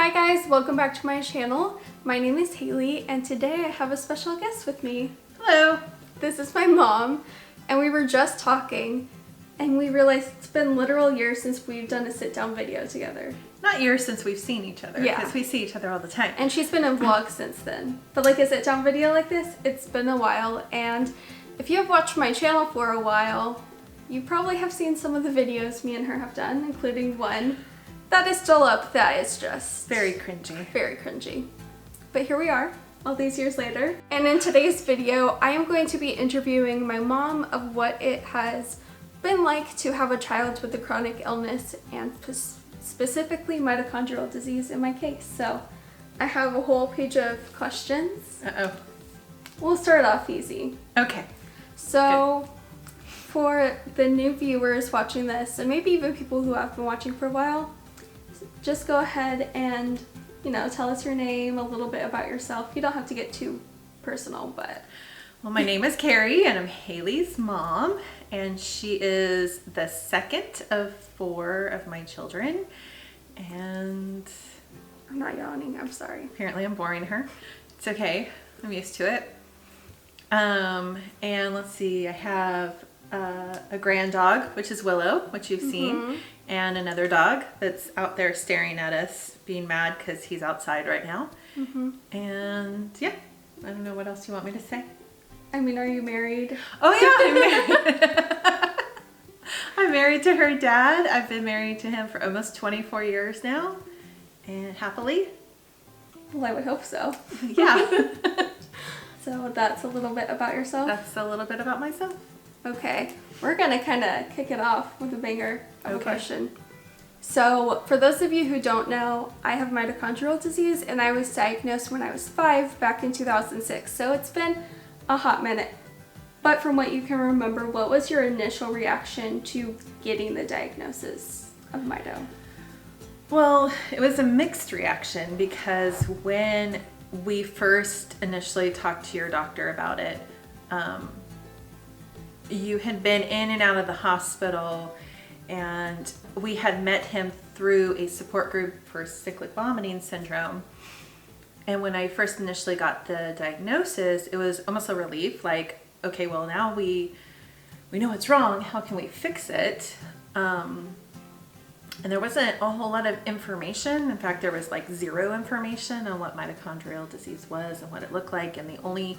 Hi guys, welcome back to my channel. My name is Haley and today I have a special guest with me. Hello. This is my mom and we were just talking and we realized it's been literal years since we've done a sit-down video together. Not years since we've seen each other, because we see each other all the time. And she's been in vlogs since then. But like a sit-down video like this, it's been a while, and if you have watched my channel for a while, you probably have seen some of the videos me and her have done, including one that is still up that is just very cringy. Very cringy. But here we are, all these years later. And in today's video, I am going to be interviewing my mom of what it has been like to have a child with a chronic illness and specifically mitochondrial disease in my case. So I have a whole page of questions. Uh-oh. We'll start off easy. Okay. So for the new viewers watching this, and maybe even people who have been watching for a while, just go ahead and, tell us your name, a little bit about yourself. You don't have to get too personal, but... Well, my name is Carrie, and I'm Haley's mom, and she is the second of 4 of my children, and... I'm not yawning, I'm sorry. Apparently I'm boring her. It's okay, I'm used to it. And let's see, I have a grand dog, which is Willow, which you've seen, and another dog that's out there staring at us, being mad because he's outside right now. And yeah, I don't know what else you want me to say. I mean, are you married? Oh yeah, I'm married. I'm married to her dad. I've been married to him for almost 24 years now, and happily. Well, I would hope so. Yeah. So that's a little bit about yourself? That's a little bit about myself. Okay, we're gonna kind of kick it off with a banger of a question. So for those of you who don't know, I have mitochondrial disease and I was diagnosed when I was 5 back in 2006. So it's been a hot minute. But from what you can remember, what was your initial reaction to getting the diagnosis of Mito? Well, it was a mixed reaction because when we first initially talked to your doctor about it, you had been in and out of the hospital, and we had met him through a support group for cyclic vomiting syndrome. And when I first initially got the diagnosis, it was almost a relief, like, okay, well now we know what's wrong, how can we fix it? And there wasn't a whole lot of information. In fact, there was like 0 information on what mitochondrial disease was and what it looked like, and the only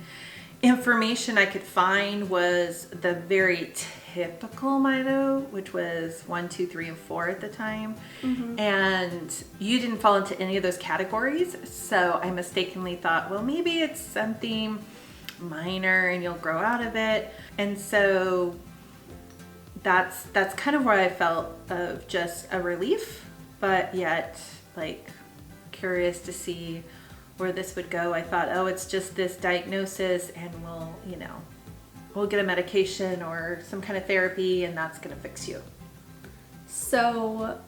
information I could find was the very typical Mito, which was 1, 2, 3, and 4 at the time. And you didn't fall into any of those categories, so I mistakenly thought, well, maybe it's something minor and you'll grow out of it. And so that's kind of where I felt of just a relief, but yet like curious to see where this would go. I thought, oh, it's just this diagnosis and we'll get a medication or some kind of therapy and that's gonna fix you. So,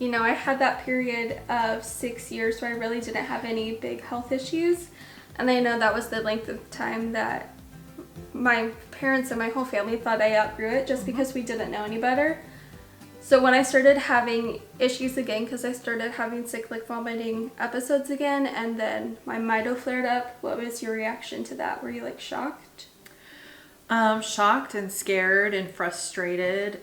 I had that period of 6 years where I really didn't have any big health issues. And I know that was the length of time that my parents and my whole family thought I outgrew it just because we didn't know any better. So when I started having issues again, because I started having cyclic vomiting episodes again, and then my Mito flared up, what was your reaction to that? Were you like shocked? Shocked and scared and frustrated,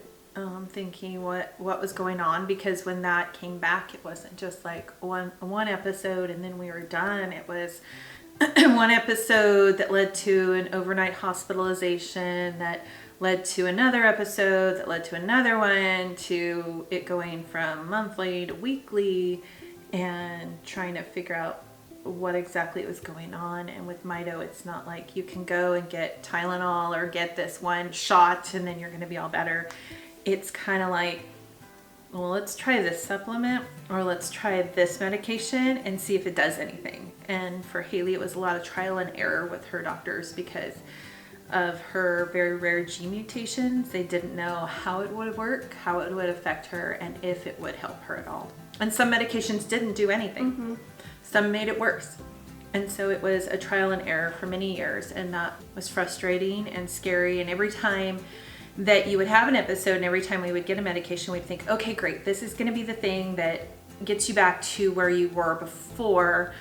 thinking what was going on, because when that came back, it wasn't just like one episode and then we were done. It was one episode that led to an overnight hospitalization that led to another episode that led to another one, to it going from monthly to weekly and trying to figure out what exactly was going on. And with Mito, it's not like you can go and get Tylenol or get this one shot and then you're going to be all better. It's kind of like, well, let's try this supplement or let's try this medication and see if it does anything. And for Haley, it was a lot of trial and error with her doctors because of her very rare gene mutations. They didn't know how it would work, how it would affect her, and if it would help her at all. And some medications didn't do anything. Some made it worse. And so it was a trial and error for many years, and that was frustrating and scary. And every time that you would have an episode and every time we would get a medication, we'd think, okay, great, this is going to be the thing that gets you back to where you were before.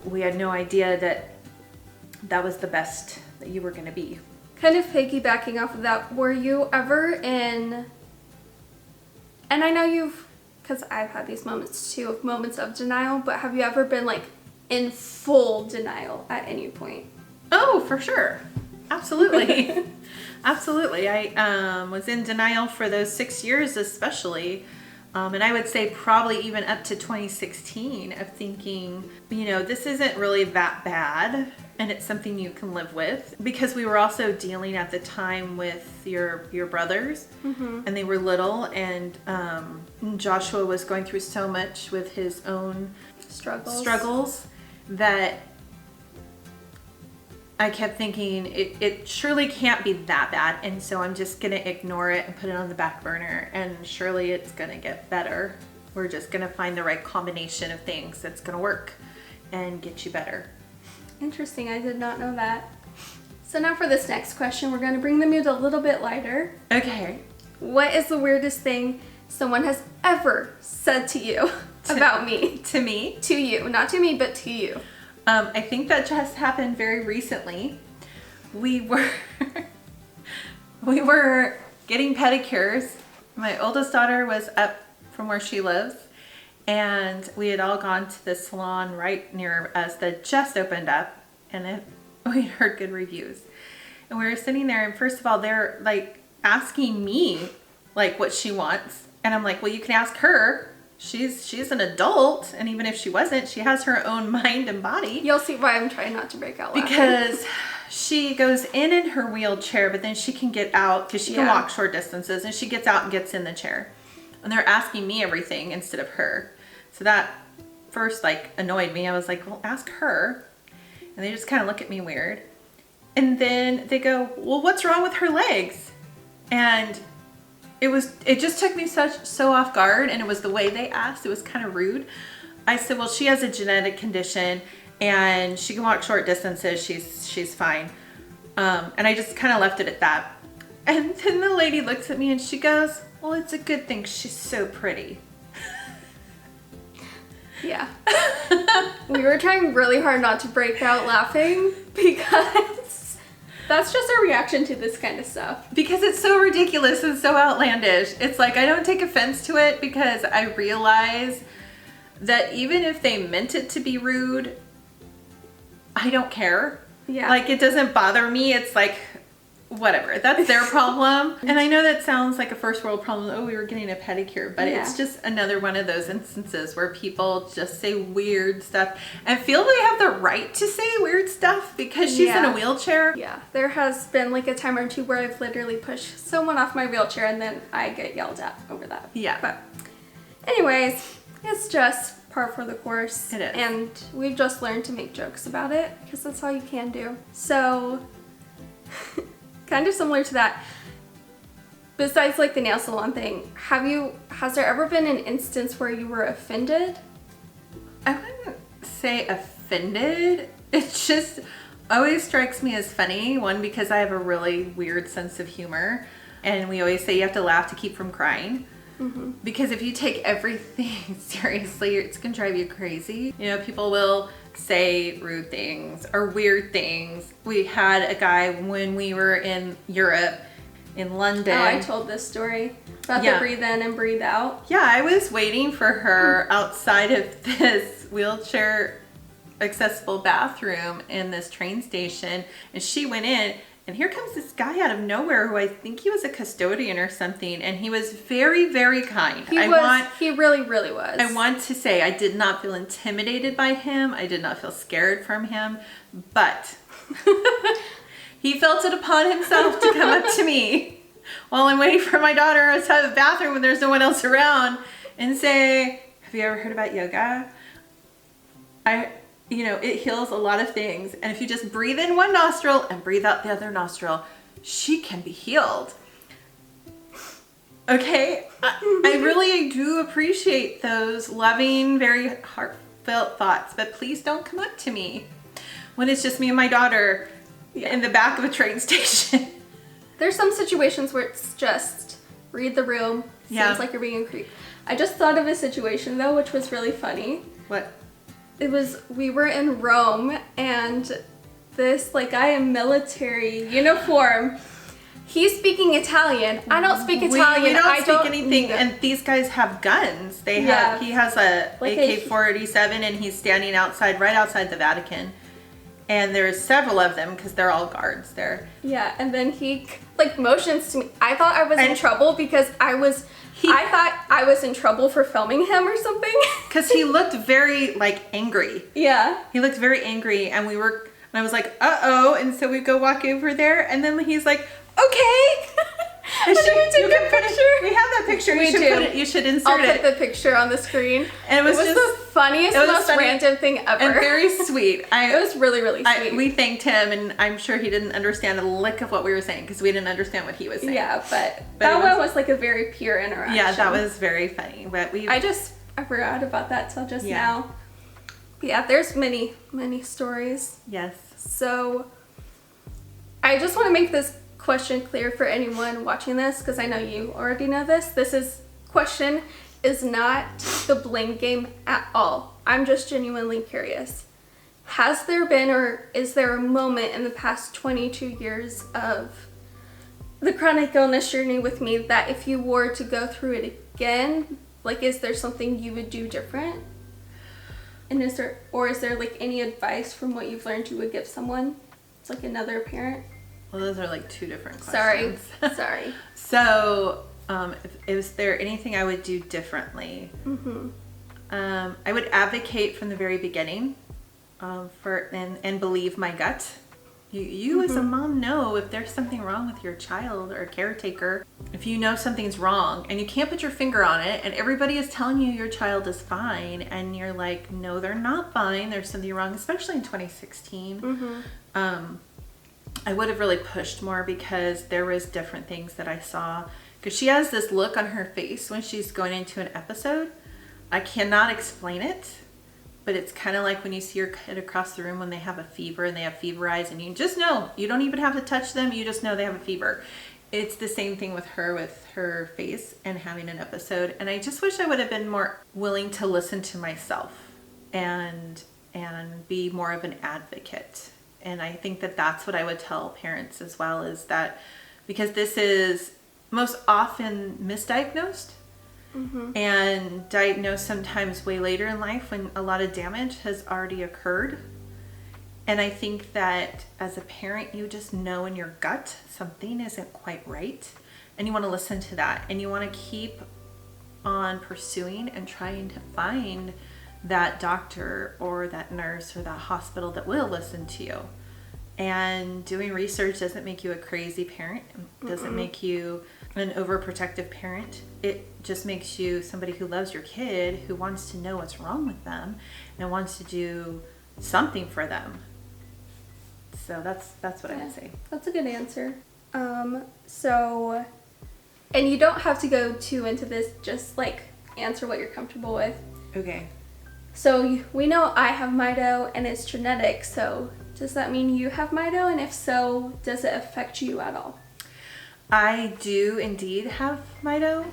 We had no idea that that was the best that you were going to be. Kind of piggybacking off of that, were you ever in, and I know you've, because I've had these moments too, of moments of denial, but have you ever been like in full denial at any point? Oh, for sure. Absolutely. Absolutely. I was in denial for those 6 years especially. And I would say probably even up to 2016 of thinking, you know, this isn't really that bad and it's something you can live with, because we were also dealing at the time with your brothers, and they were little, and Joshua was going through so much with his own struggles that I kept thinking it surely can't be that bad, and so I'm just gonna ignore it and put it on the back burner, and surely it's gonna get better. We're just gonna find the right combination of things that's gonna work and get you better. Interesting, I did not know that. So now for this next question, we're gonna bring the mood a little bit lighter. Okay. What is the weirdest thing someone has ever said to you about me? To me? To you, not to me, but to you. I think that just happened very recently. We were getting pedicures. My oldest daughter was up from where she lives, and we had all gone to the salon right near us that just opened up, and we had heard good reviews. And we were sitting there, and first of all, they're like asking me like what she wants, and I'm like, well, you can ask her. She's an adult, and even if she wasn't, she has her own mind and body. You'll see why I'm trying not to break out laughing. Because she goes in her wheelchair, but then she can get out because she can walk short distances, and she gets out and gets in the chair. And they're asking me everything instead of her. So that first like annoyed me. I was like, well, ask her. And they just kind of look at me weird. And then they go, well, what's wrong with her legs? And it just took me so off guard, and it was the way they asked. It was kind of rude. I said, well, she has a genetic condition and she can walk short distances. She's fine. And I just kind of left it at that. And then the lady looks at me and she goes, well, it's a good thing she's so pretty. Yeah. We were trying really hard not to break out laughing because that's just our reaction to this kind of stuff. Because it's so ridiculous and so outlandish. It's like, I don't take offense to it because I realize that even if they meant it to be rude, I don't care. Yeah. Like, it doesn't bother me. It's like, whatever. That's their problem. And I know that sounds like a first world problem. Oh, we were getting a pedicure. But it's just another one of those instances where people just say weird stuff and feel they have the right to say weird stuff because she's in a wheelchair. Yeah. There has been like a time or two where I've literally pushed someone off my wheelchair and then I get yelled at over that. Yeah. But anyways, it's just par for the course. It is. And we've just learned to make jokes about it because that's all you can do. So kind of similar to that, besides like the nail salon thing, has there ever been an instance where you were offended? I wouldn't say offended. It just always strikes me as funny. One, because I have a really weird sense of humor, and we always say you have to laugh to keep from crying. Mm-hmm. Because if you take everything seriously, it's gonna drive you crazy. You know, people will say rude things or weird things. We had a guy when we were in Europe, in London. Oh, I told this story about the breathe in and breathe out. Yeah, I was waiting for her outside of this wheelchair accessible bathroom in this train station, and she went in, and here comes this guy out of nowhere who I think he was a custodian or something, and he was very, very kind. He really, really was. I want to say I did not feel intimidated by him. I did not feel scared from him, but he felt it upon himself to come up to me while I'm waiting for my daughter outside the bathroom when there's no one else around and say, have you ever heard about yoga? You know, it heals a lot of things. And if you just breathe in one nostril and breathe out the other nostril, she can be healed. Okay? I really do appreciate those loving, very heartfelt thoughts, but please don't come up to me when it's just me and my daughter in the back of a train station. There's some situations where it's just read the room. Seems like you're being a creep. I just thought of a situation though, which was really funny. What? We were in Rome, and this like guy in military uniform, he's speaking Italian. I don't speak Italian. We don't I speak don't anything, either. and these guys have guns. He has a Like AK-47, and he's standing right outside the Vatican. And there's several of them because they're all guards there. Yeah, and then he like motions to me. I thought I was in trouble because I thought I was in trouble for filming him or something. Because he looked very like angry. Yeah. He looked very angry, and I was like, uh-oh, and so we go walk over there, and then he's like, okay. And then we took a picture. We have that picture. You should insert it. I'll put the picture on the screen. And it was just the funniest, most random thing ever. And very sweet. It was really, really sweet. We thanked him, and I'm sure he didn't understand a lick of what we were saying because we didn't understand what he was saying. Yeah, but that one was like a very pure interaction. Yeah, that was very funny. But I forgot about that till just now. Yeah, there's many, many stories. Yes. So I just want to make this question clear for anyone watching this, because I know you already know this. This question is not the blame game at all. I'm just genuinely curious. Has there been, or is there a moment in the past 22 years of the chronic illness journey with me that if you were to go through it again, like, is there something you would do different? And is there like any advice from what you've learned you would give someone? It's like another parent. Well, those are like two different questions. Sorry. So, is there anything I would do differently? Mm-hmm. I would advocate from the very beginning and believe my gut. You as a mom know if there's something wrong with your child or caretaker. If you know something's wrong and you can't put your finger on it, and everybody is telling you your child is fine, and you're like, no, they're not fine. There's something wrong, especially in 2016. Mm-hmm. I would have really pushed more because there was different things that I saw. Because she has this look on her face when she's going into an episode. I cannot explain it, but it's kind of like when you see your kid across the room when they have a fever and they have fever eyes, and you just know. You don't even have to touch them. You just know they have a fever. It's the same thing with her face and having an episode. And I just wish I would have been more willing to listen to myself and be more of an advocate. And I think that that's what I would tell parents as well, is that because this is most often misdiagnosed and diagnosed sometimes way later in life when a lot of damage has already occurred. And I think that as a parent, you just know in your gut something isn't quite right, and you want to listen to that, and you want to keep on pursuing and trying to find that doctor or that nurse or that hospital that will listen to you. And doing research doesn't make you a crazy parent. It doesn't make you an overprotective parent. It just makes you somebody who loves your kid, who wants to know what's wrong with them and wants to do something for them. So that's what I would say. That's a good answer. So, and you don't have to go too into this, just like answer what you're comfortable with. Okay. So we know I have Mito and it's genetic, so does that mean you have Mito? And if so, does it affect you at all? I do indeed have Mito.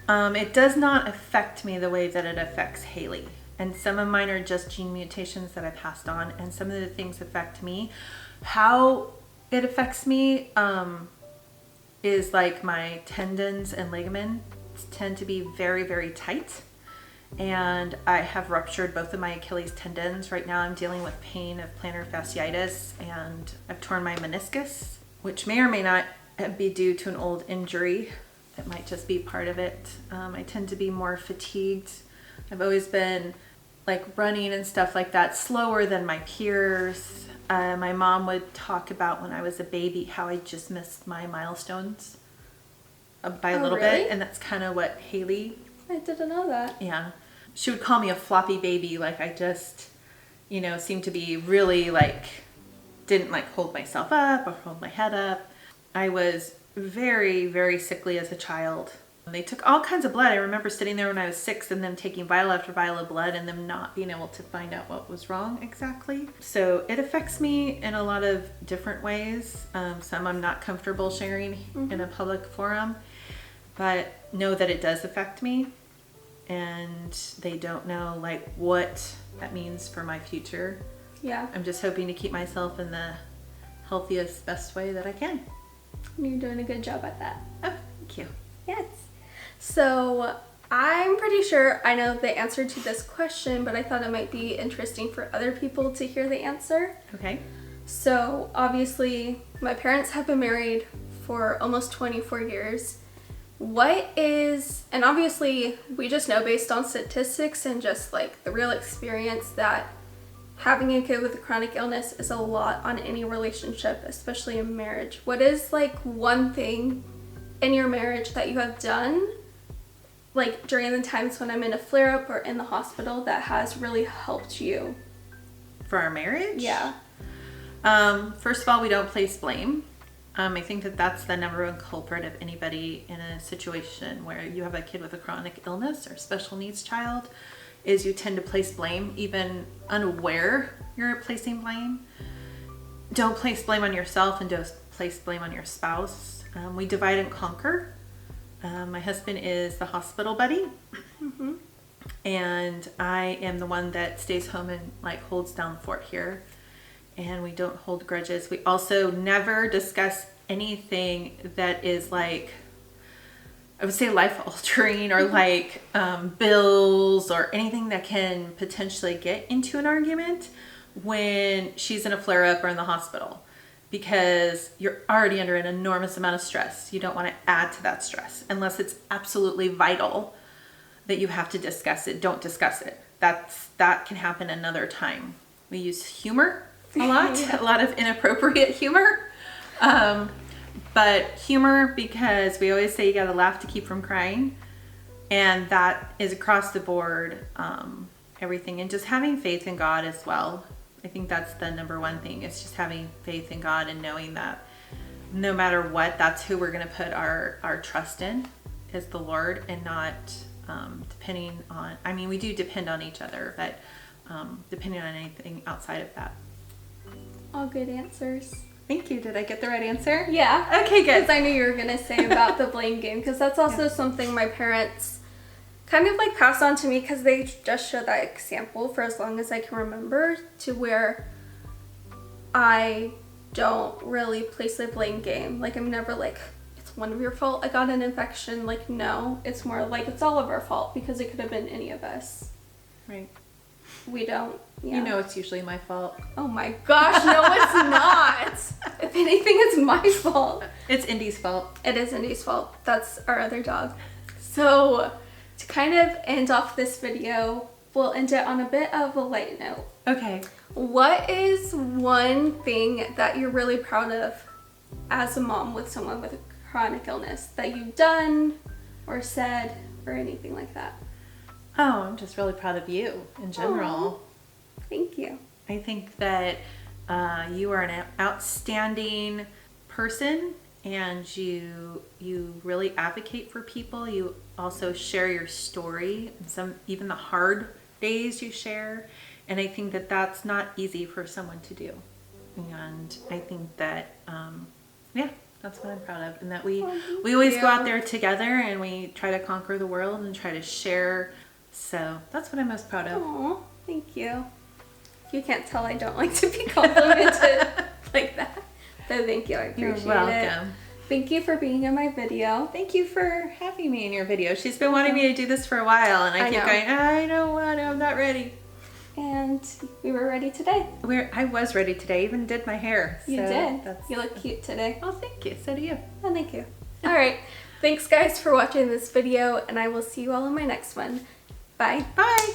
It does not affect me the way that it affects Haley. And some of mine are just gene mutations that I passed on, and some of the things affect me. How it affects me is like my tendons and ligaments tend to be very, very tight. And I have ruptured both of my Achilles tendons. Right now I'm dealing with pain of plantar fasciitis, and I've torn my meniscus, which may or may not be due to an old injury. It might just be part of it. I tend to be more fatigued. I've always been like running and stuff like that slower than my peers. My mom would talk about when I was a baby how I just missed my milestones by a little bit, and that's kind of what Haley... I didn't know that. Yeah. She would call me a floppy baby, like I just, seemed to be really like, didn't like hold myself up or hold my head up. I was very, very sickly as a child. They took all kinds of blood. I remember sitting there when I was 6 and them taking vial after vial of blood and them not being able to find out what was wrong exactly. So it affects me in a lot of different ways. Some I'm not comfortable sharing in a public forum, but know that it does affect me. and they don't know like what that means for my future. Yeah. I'm just hoping to keep myself in the healthiest, best way that I can. You're doing a good job at that. Oh, thank you. Yes. So I'm pretty sure I know the answer to this question, but I thought it might be interesting for other people to hear the answer. Okay. So obviously my parents have been married for almost 24 years. And obviously we just know based on statistics and just like the real experience that having a kid with a chronic illness is a lot on any relationship, especially in marriage. What is like one thing in your marriage that you have done, like during the times when I'm in a flare-up or in the hospital, that has really helped you? For our marriage? Yeah. First of all, we don't place blame. I think that that's the number one culprit of anybody in a situation where you have a kid with a chronic illness or special needs child, is you tend to place blame, even unaware you're placing blame. Don't place blame on yourself and don't place blame on your spouse. We divide and conquer. My husband is the hospital buddy, Mm-hmm. and I am the one that stays home and like holds down the fort here. And we don't hold grudges. We also never discuss anything that is like, I would say life altering or like bills or anything that can potentially get into an argument when she's in a flare up or in the hospital, because you're already under an enormous amount of stress. You don't want to add to that stress unless it's absolutely vital that you have to discuss it. Don't discuss it. That can happen another time. We use humor a lot, Yeah. a lot of inappropriate humor. But humor, because we always say you gotta laugh to keep from crying. And that is across the board, everything. And just having faith in God as well. I think that's the number one thing. It's just having faith in God and knowing that no matter what, that's who we're gonna put our trust in, is the Lord, and not depending on, I mean, we do depend on each other, but depending on anything outside of that. All good answers. Thank you. Did I get the right answer? Yeah. Okay, good. Because I knew you were going to say about the blame game, because that's also something my parents kind of like passed on to me, because they just showed that example for as long as I can remember, to where I don't really place the blame game. Like, I'm never like, it's one of your fault I got an infection. Like, no, it's more like it's all of our fault, because it could have been any of us. Right. We don't. Yeah. You know it's usually my fault. Oh my gosh, no, it's not. If anything, it's my fault. It's Indy's fault. It is Indy's fault. That's our other dog. So, to kind of end off this video, we'll end it on a bit of a light note. Okay. What is one thing that you're really proud of as a mom with someone with a chronic illness that you've done or said or anything like that? Oh, I'm just really proud of you in general. Aww. Thank you. I think that you are an outstanding person, and you really advocate for people. You also share your story, and even the hard days you share. And I think that that's not easy for someone to do. And I think that, that's what I'm proud of. And that we always go out there together and we try to conquer the world and try to share. So that's what I'm most proud of. Aw, thank you. You can't tell I don't like to be complimented like that. So thank you, I appreciate it. You're welcome. Thank you for being in my video. Thank you for having me in your video. She's been wanting me to do this for a while, and I keep going, I don't want to, I'm not ready. And we were ready today. I was ready today, even did my hair. You so did. You look cute today. Oh, thank you. So do you. Oh, thank you. All right. Thanks, guys, for watching this video, and I will see you all in my next one. Bye. Bye.